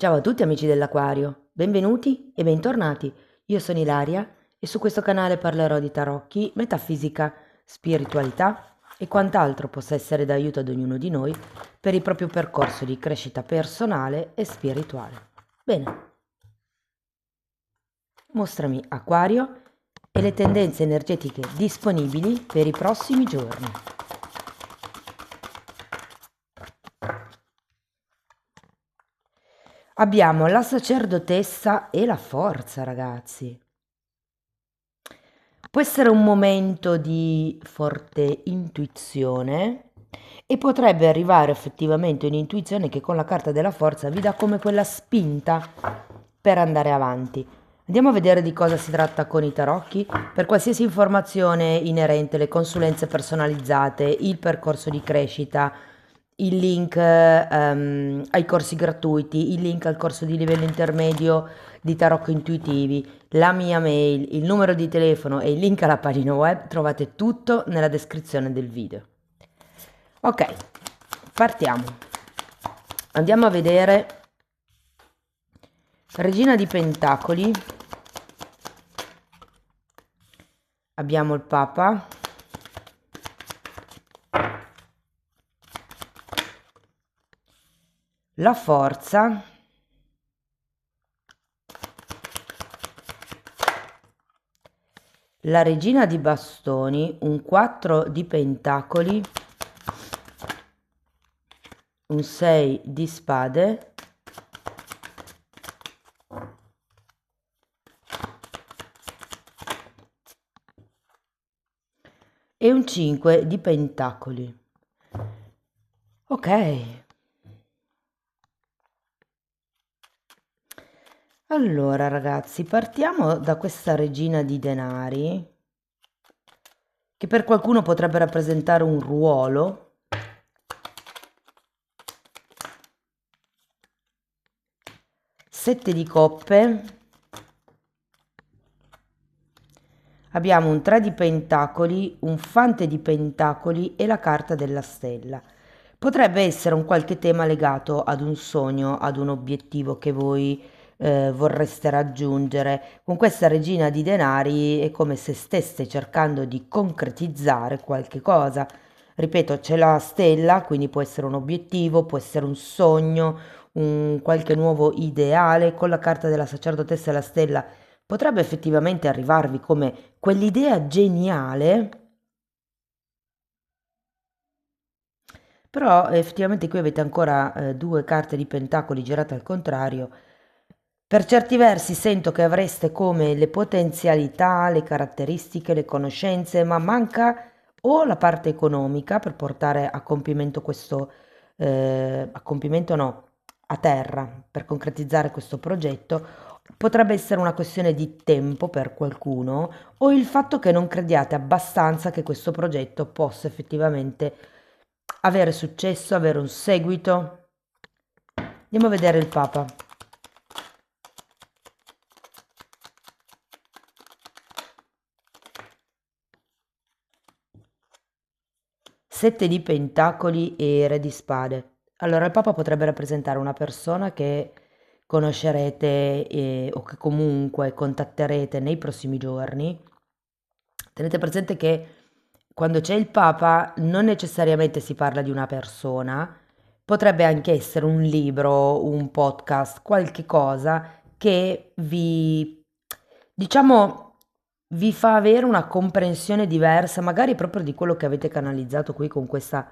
Ciao a tutti amici dell'Aquario, benvenuti e bentornati. Io sono Ilaria e su questo canale parlerò di tarocchi, metafisica, spiritualità e quant'altro possa essere d'aiuto ad ognuno di noi per il proprio percorso di crescita personale e spirituale. Bene, mostrami Aquario e le tendenze energetiche disponibili per i prossimi giorni. Abbiamo la sacerdotessa e la forza, ragazzi. Può essere un momento di forte intuizione e potrebbe arrivare effettivamente un'intuizione che con la carta della forza vi dà come quella spinta per andare avanti. Andiamo a vedere di cosa si tratta con i tarocchi. Per qualsiasi informazione inerente alle consulenze personalizzate, il percorso di crescita, il link ai corsi gratuiti, il link al corso di livello intermedio di tarocco intuitivi, la mia mail, il numero di telefono e il link alla pagina web, trovate tutto nella descrizione del video. Ok, partiamo. Andiamo a vedere Regina di Pentacoli. Abbiamo il Papa. La Forza. La Regina di Bastoni, un 4 di Pentacoli, un 6 di Spade, e un 5 di Pentacoli. Ok. Allora ragazzi, partiamo da questa regina di denari, che per qualcuno potrebbe rappresentare un ruolo. Sette di coppe. Abbiamo un 3 di pentacoli, un fante di pentacoli e la carta della stella. Potrebbe essere un qualche tema legato ad un sogno, ad un obiettivo che voi vorreste raggiungere. Con questa regina di denari è come se stesse cercando di concretizzare qualche cosa. Ripeto, c'è la stella, quindi può essere un obiettivo, può essere un sogno, un qualche nuovo ideale. Con la carta della sacerdotessa e la stella potrebbe effettivamente arrivarvi come quell'idea geniale, però effettivamente qui avete ancora due carte di pentacoli girate al contrario. Per certi versi sento che avreste come le potenzialità, le caratteristiche, le conoscenze, ma manca o la parte economica per portare a compimento questo, a compimento no, a terra, per concretizzare questo progetto. Potrebbe essere una questione di tempo per qualcuno o il fatto che non crediate abbastanza che questo progetto possa effettivamente avere successo, avere un seguito. Andiamo a vedere il Papa. Sette di pentacoli e re di spade. Allora, il Papa potrebbe rappresentare una persona che conoscerete o che comunque contatterete nei prossimi giorni. Tenete presente che quando c'è il Papa non necessariamente si parla di una persona, potrebbe anche essere un libro, un podcast, qualche cosa che vi, diciamo, vi fa avere una comprensione diversa, magari proprio di quello che avete canalizzato qui con questa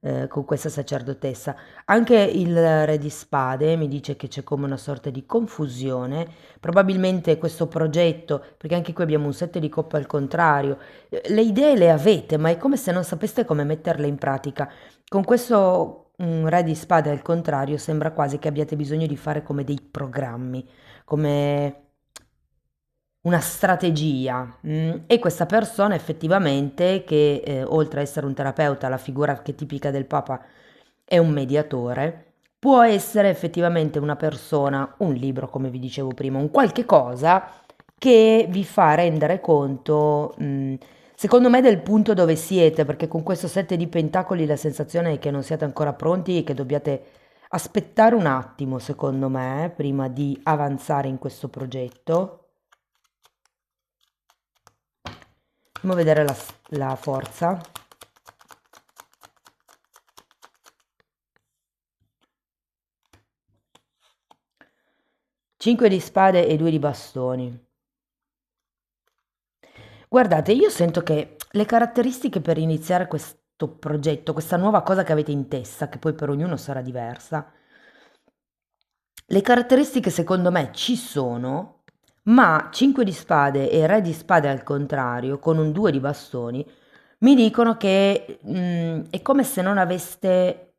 sacerdotessa. Anche il re di spade mi dice che c'è come una sorta di confusione, probabilmente questo progetto, perché anche qui abbiamo un sette di coppe al contrario, le idee le avete, ma è come se non sapeste come metterle in pratica. Con questo re di spade al contrario sembra quasi che abbiate bisogno di fare come dei programmi, come una strategia. E questa persona effettivamente che oltre a essere un terapeuta, la figura archetipica del Papa è un mediatore, può essere effettivamente una persona, un libro come vi dicevo prima, un qualche cosa che vi fa rendere conto, secondo me, del punto dove siete, perché con questo sette di pentacoli la sensazione è che non siete ancora pronti e che dobbiate aspettare un attimo, secondo me, prima di avanzare in questo progetto. Andiamo a vedere la forza. 5 di spade e 2 di bastoni. Guardate, io sento che le caratteristiche per iniziare questo progetto, questa nuova cosa che avete in testa, che poi per ognuno sarà diversa, le caratteristiche secondo me ci sono, ma 5 di spade e re di spade al contrario, con un 2 di bastoni, mi dicono che è come se non aveste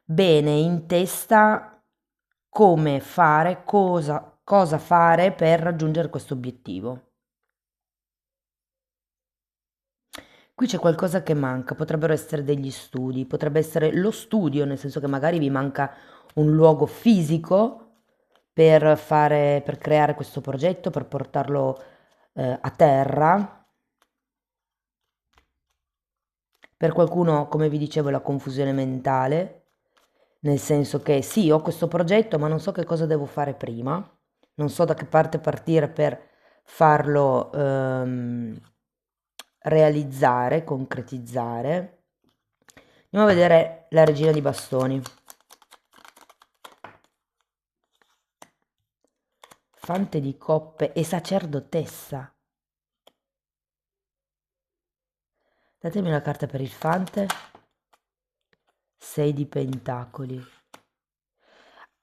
bene in testa come fare, cosa fare per raggiungere questo obiettivo. Qui c'è qualcosa che manca, potrebbero essere degli studi, potrebbe essere lo studio, nel senso che magari vi manca un luogo fisico per creare questo progetto, per portarlo a terra. Per qualcuno, come vi dicevo, è la confusione mentale, nel senso che sì, ho questo progetto, ma non so che cosa devo fare prima, non so da che parte partire per farlo realizzare, concretizzare. Andiamo a vedere la regina di bastoni. Fante di coppe e sacerdotessa. Datemi una carta per il fante. 6 di pentacoli.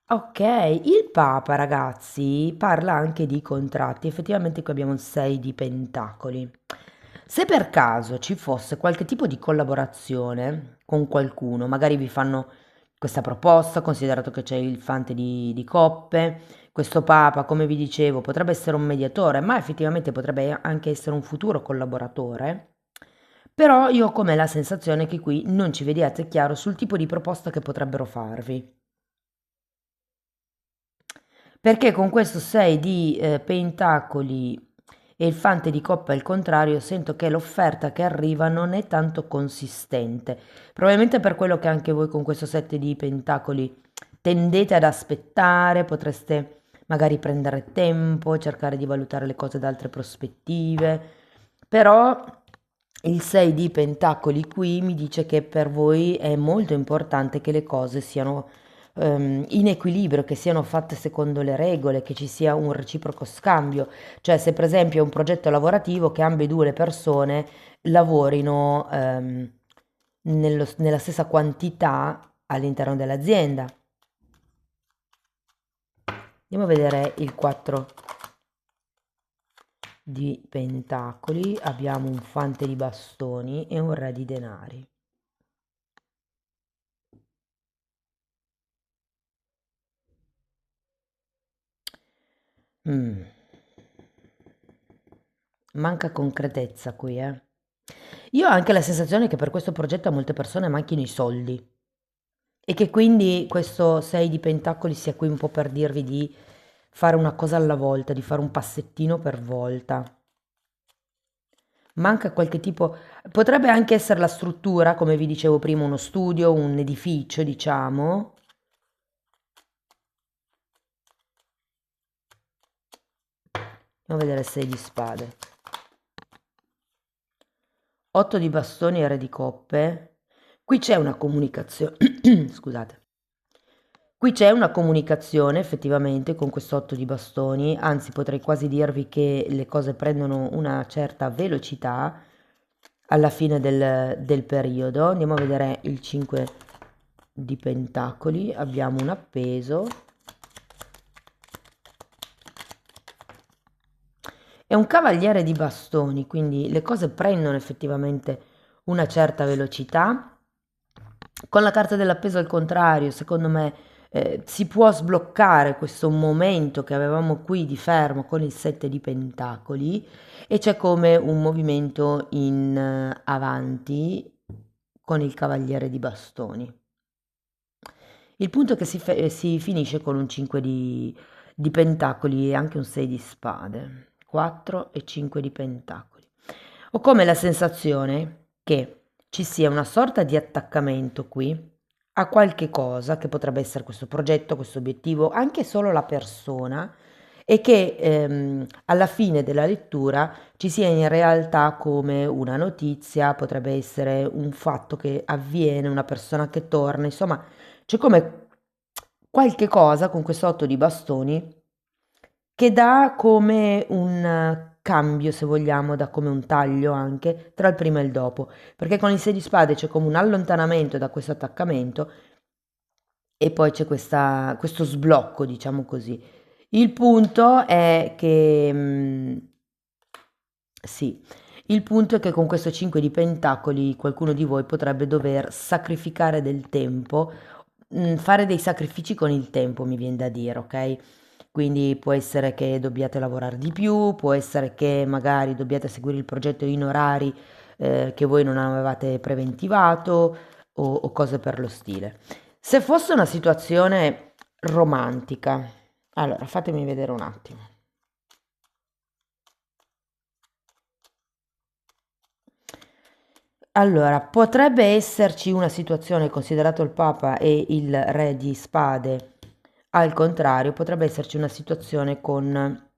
Ok, il Papa, ragazzi, parla anche di contratti. Effettivamente qui abbiamo il 6 di pentacoli. Se per caso ci fosse qualche tipo di collaborazione con qualcuno, magari vi fanno questa proposta, considerato che c'è il fante di coppe, questo Papa, come vi dicevo, potrebbe essere un mediatore, ma effettivamente potrebbe anche essere un futuro collaboratore. Però io ho come la sensazione che qui non ci vediate chiaro sul tipo di proposta che potrebbero farvi. Perché con questo 6 di pentacoli e il fante di coppa al contrario, sento che l'offerta che arriva non è tanto consistente. Probabilmente per quello che anche voi con questo 7 di pentacoli tendete ad aspettare, potreste magari prendere tempo, cercare di valutare le cose da altre prospettive, però il 6 di pentacoli qui mi dice che per voi è molto importante che le cose siano in equilibrio, che siano fatte secondo le regole, che ci sia un reciproco scambio. Cioè, se per esempio è un progetto lavorativo, che ambedue le persone lavorino nella stessa quantità all'interno dell'azienda. Andiamo a vedere il 4 di pentacoli, abbiamo un fante di bastoni e un re di denari. Mm. Manca concretezza qui, eh. Io ho anche la sensazione che per questo progetto a molte persone manchino i soldi e che quindi questo 6 di pentacoli sia qui un po' per dirvi di fare una cosa alla volta, di fare un passettino per volta. Manca qualche tipo, potrebbe anche essere la struttura, come vi dicevo prima, uno studio, un edificio, diciamo. Andiamo a vedere 6 di spade. 8 di bastoni e re di coppe. Qui c'è una comunicazione, scusate. Qui c'è una comunicazione effettivamente con questo 8 di bastoni, anzi potrei quasi dirvi che le cose prendono una certa velocità alla fine del periodo. Andiamo a vedere il 5 di pentacoli, abbiamo un appeso. È un cavaliere di bastoni, quindi le cose prendono effettivamente una certa velocità. Con la carta dell'appeso al contrario, secondo me si può sbloccare questo momento che avevamo qui di fermo con il 7 di pentacoli e c'è come un movimento in avanti con il cavaliere di bastoni. Il punto è che si finisce con un 5 di pentacoli e anche un 6 di spade, 4 e 5 di pentacoli. Ho come la sensazione che ci sia una sorta di attaccamento qui, a qualche cosa che potrebbe essere questo progetto, questo obiettivo, anche solo la persona, e che alla fine della lettura ci sia in realtà come una notizia, potrebbe essere un fatto che avviene, una persona che torna, insomma, c'è come qualche cosa con questo 8 di bastoni che dà come un cambio, se vogliamo, dà come un taglio anche tra il prima e il dopo, perché con il 6 di spade c'è come un allontanamento da questo attaccamento e poi c'è questo sblocco, diciamo così. Il punto è che, sì, il punto è che con questo 5 di pentacoli qualcuno di voi potrebbe dover sacrificare del tempo, fare dei sacrifici con il tempo, mi viene da dire, ok? Quindi può essere che dobbiate lavorare di più, può essere che magari dobbiate seguire il progetto in orari che voi non avevate preventivato o cose per lo stile. Se fosse una situazione romantica, allora fatemi vedere un attimo. Allora, potrebbe esserci una situazione, considerato il Papa e il Re di Spade, al contrario, potrebbe esserci una situazione con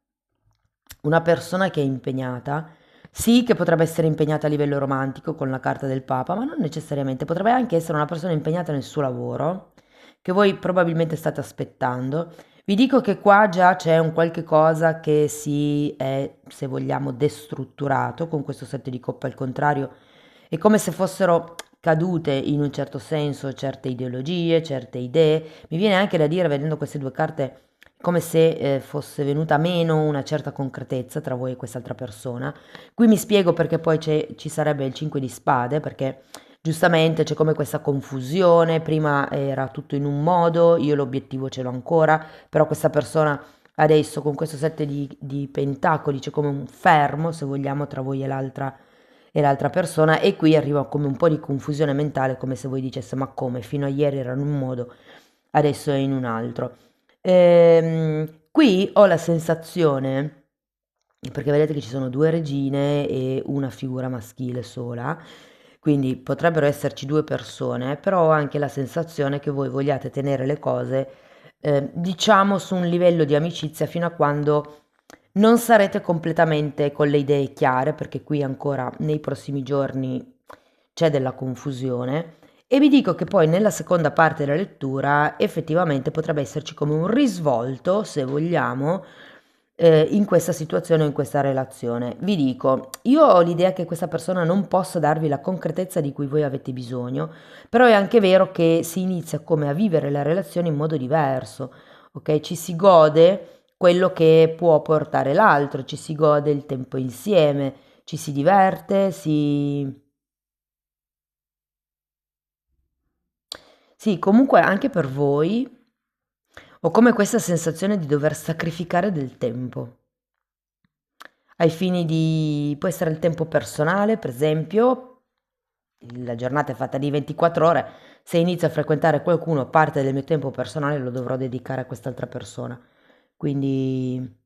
una persona che è impegnata, sì, che potrebbe essere impegnata a livello romantico con la carta del Papa, ma non necessariamente, potrebbe anche essere una persona impegnata nel suo lavoro, che voi probabilmente state aspettando. Vi dico che qua già c'è un qualche cosa che si è, se vogliamo, destrutturato con questo 7 di coppe al contrario. È come se fossero cadute in un certo senso certe ideologie, certe idee. Mi viene anche da dire, vedendo queste due carte, come se fosse venuta meno una certa concretezza tra voi e quest'altra persona. Qui mi spiego perché poi ci sarebbe il 5 di spade, perché giustamente c'è come questa confusione, prima era tutto in un modo, io l'obiettivo ce l'ho ancora, però questa persona adesso con questo 7 di pentacoli c'è come un fermo, se vogliamo, tra voi e l'altra persona, e qui arriva come un po' di confusione mentale, come se voi dicesse ma come, fino a ieri era in un modo, adesso è in un altro. Qui ho la sensazione, perché vedete che ci sono due regine e una figura maschile sola, quindi potrebbero esserci due persone, però ho anche la sensazione che voi vogliate tenere le cose, diciamo, su un livello di amicizia fino a quando non sarete completamente con le idee chiare, perché qui ancora nei prossimi giorni c'è della confusione. E vi dico che poi nella seconda parte della lettura effettivamente potrebbe esserci come un risvolto, se vogliamo, in questa situazione o in questa relazione. Vi dico, io ho l'idea che questa persona non possa darvi la concretezza di cui voi avete bisogno, però è anche vero che si inizia come a vivere la relazione in modo diverso, ok? Ci si gode quello che può portare l'altro, ci si gode il tempo insieme, ci si diverte, si... Sì, comunque anche per voi ho come questa sensazione di dover sacrificare del tempo ai fini di... può essere il tempo personale, per esempio, la giornata è fatta di 24 ore, se inizio a frequentare qualcuno, parte del mio tempo personale lo dovrò dedicare a quest'altra persona. Quindi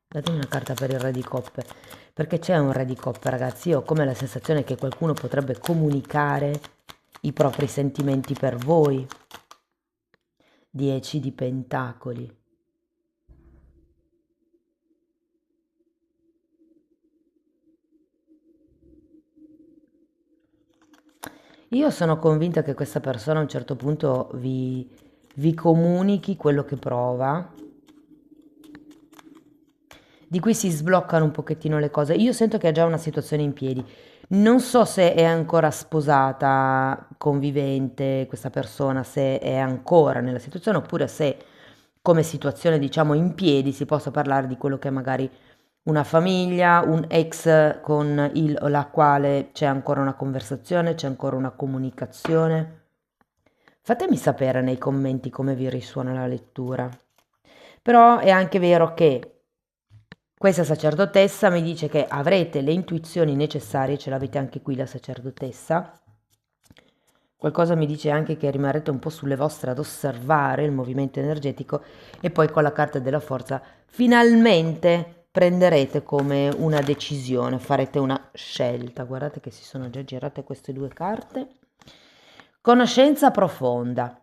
datemi una carta per il re di coppe, perché c'è un re di coppe, ragazzi. Io ho come la sensazione che qualcuno potrebbe comunicare i propri sentimenti per voi. 10 di pentacoli. Io sono convinta che questa persona a un certo punto vi comunichi quello che prova, di cui si sbloccano un pochettino le cose. Io sento che ha già una situazione in piedi. Non so se è ancora sposata, convivente questa persona, se è ancora nella situazione oppure se come situazione diciamo in piedi si possa parlare di quello che è magari una famiglia, un ex con il o la quale c'è ancora una conversazione, c'è ancora una comunicazione. Fatemi sapere nei commenti come vi risuona la lettura. Però è anche vero che questa sacerdotessa mi dice che avrete le intuizioni necessarie, ce l'avete anche qui la sacerdotessa. Qualcosa mi dice anche che rimarrete un po' sulle vostre ad osservare il movimento energetico e poi con la carta della forza finalmente prenderete come una decisione, farete una scelta. Guardate che si sono già girate queste due carte. Conoscenza profonda,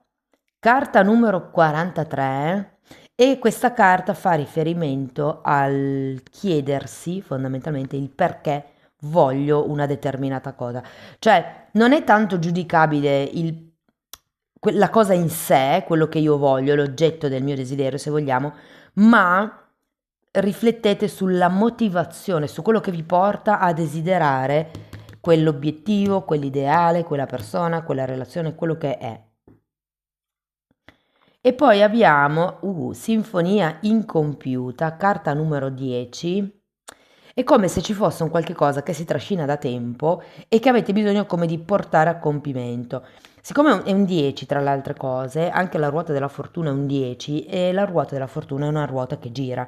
carta numero 43, e questa carta fa riferimento al chiedersi fondamentalmente il perché voglio una determinata cosa. Cioè, non è tanto giudicabile la cosa in sé, quello che io voglio, l'oggetto del mio desiderio, se vogliamo, ma riflettete sulla motivazione, su quello che vi porta a desiderare quell'obiettivo, quell'ideale, quella persona, quella relazione, quello che è. E poi abbiamo Sinfonia incompiuta, carta numero 10. È come se ci fosse un qualche cosa che si trascina da tempo e che avete bisogno come di portare a compimento. Siccome è un 10 tra le altre cose, anche la ruota della fortuna è un 10 e la ruota della fortuna è una ruota che gira.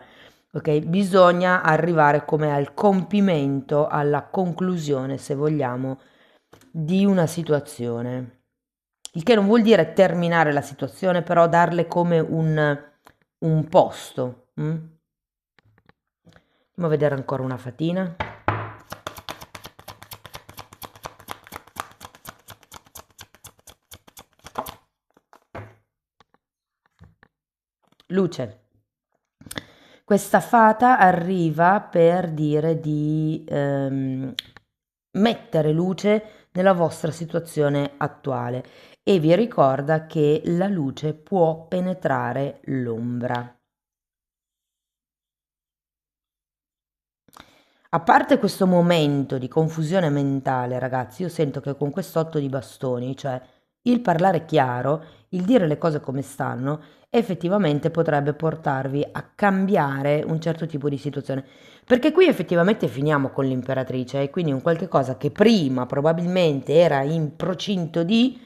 Ok? Bisogna arrivare come al compimento, alla conclusione, se vogliamo, di una situazione. Il che non vuol dire terminare la situazione, però darle come un posto. Andiamo a vedere ancora una fatina. Luce. Questa fata arriva per dire di mettere luce nella vostra situazione attuale e vi ricorda che la luce può penetrare l'ombra. A parte questo momento di confusione mentale, ragazzi, io sento che con quest'otto di bastoni, cioè il parlare chiaro, il dire le cose come stanno, effettivamente potrebbe portarvi a cambiare un certo tipo di situazione. Perché qui effettivamente finiamo con l'imperatrice e quindi un qualche cosa che prima probabilmente era in procinto di,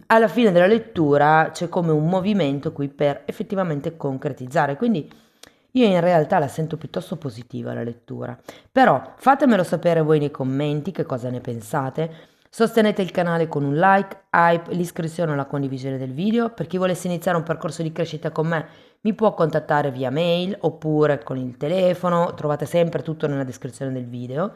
alla fine della lettura c'è come un movimento qui per effettivamente concretizzare. Quindi io in realtà la sento piuttosto positiva la lettura. Però fatemelo sapere voi nei commenti che cosa ne pensate. Sostenete il canale con un like, hype, l'iscrizione o la condivisione del video. Per chi volesse iniziare un percorso di crescita con me mi può contattare via mail oppure con il telefono, trovate sempre tutto nella descrizione del video.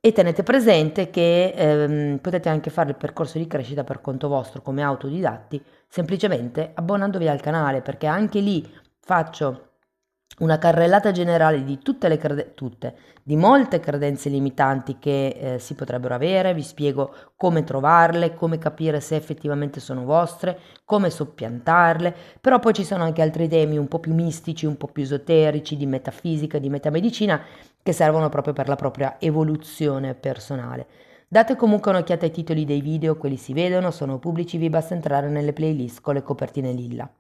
E tenete presente che potete anche fare il percorso di crescita per conto vostro come autodidatti, semplicemente abbonandovi al canale, perché anche lì faccio una carrellata generale di di molte credenze limitanti che si potrebbero avere, vi spiego come trovarle, come capire se effettivamente sono vostre, come soppiantarle, però poi ci sono anche altri temi un po' più mistici, un po' più esoterici, di metafisica, di metamedicina, che servono proprio per la propria evoluzione personale. Date comunque un'occhiata ai titoli dei video, quelli si vedono, sono pubblici, vi basta entrare nelle playlist con le copertine lilla.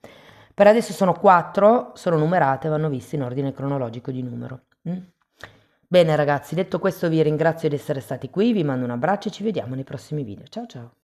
Per adesso sono 4, sono numerate, vanno viste in ordine cronologico di numero. Bene ragazzi, detto questo vi ringrazio di essere stati qui, vi mando un abbraccio e ci vediamo nei prossimi video. Ciao ciao!